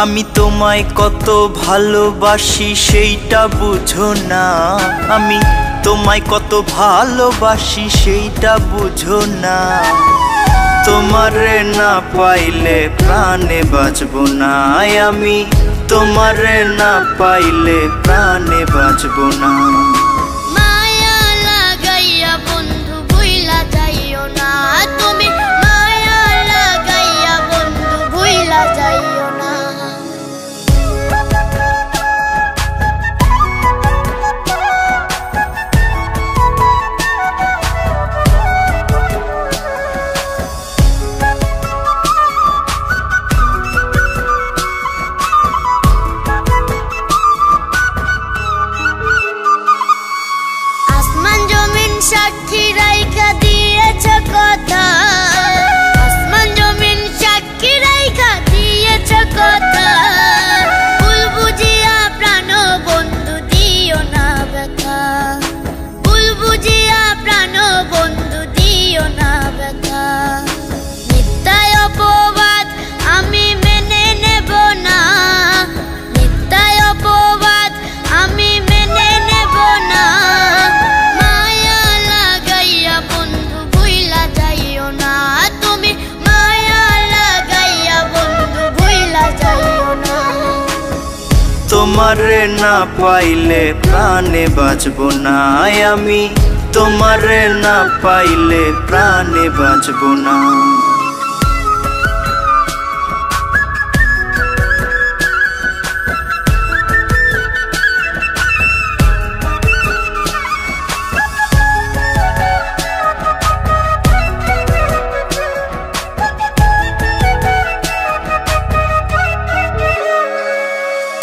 আমি তোমায় কত ভালোবাসি সেইটা বুঝো না, আমি তোমায় কত ভালোবাসি সেইটা বুঝো না। তোমারে না পাইলে প্রাণে বাঁচবো না, আমি তোমারে না পাইলে প্রাণে বাঁচবো না। মায়া লাগাইয়া বন্ধু ভুইলা যাইও না, তুমি মায়া লাগাইয়া বন্ধু ভুইলা যাইও না। সাক্ষী রাইখা দিয়েছ কথা, আসমান জমিন সাক্ষী রাইখা দিয়েছ কথা, ভুল বুঝিয়া প্রাণ বন্ধু দিও না ব্যথা, ভুল বুঝিয়া প্রাণ বন্ধু দিও না ব্যথা। মিথ্যায় অপবাদ আমি মেনে নেব না, মিথ্যায় অপবাদ আমি মেনে নেব না। তোমারে না পাইলে প্রাণে বাঁচবো না, আমি তোমারে না পাইলে প্রাণে বাঁচবো না।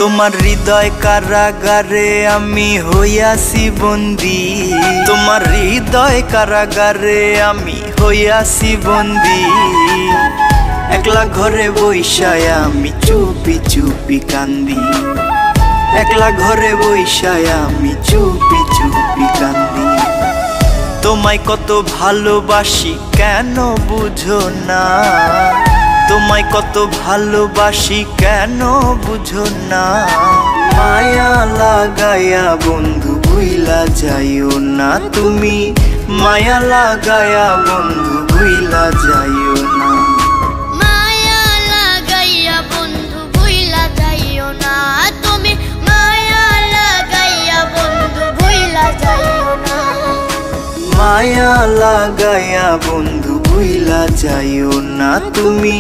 তোমার হৃদয় কারাগারে আমি হইয়াছি বন্দী, তোমার হৃদয় কারাগারে আমি হইয়াছি বন্দী। একলা ঘরে বইসায় আমি চুপি চুপি কান্দি, একলা ঘরে বইসায় আমি চুপি চুপি কান্দি। তোমায় কত ভালোবাসি কেন বুঝো না, তোমায় কত ভালোবাসি কেন বুঝো না। মায়া লাগায়া বন্ধু ভুইলা যাইও না, তুমি মায়া লাগায়া বন্ধু ভুইলা যাইও না। মায়া লাগাইয়া বন্ধু ভুইলা যাইও না, তুমি মায়া লাগাইয়া বন্ধু ভুইলা যাইও না। মায়া লাগায়া বন্ধু ভুইলা যাইও না, তুমি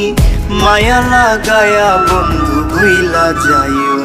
মায়া লাগায়া বন্ধু ভুইলা যাইও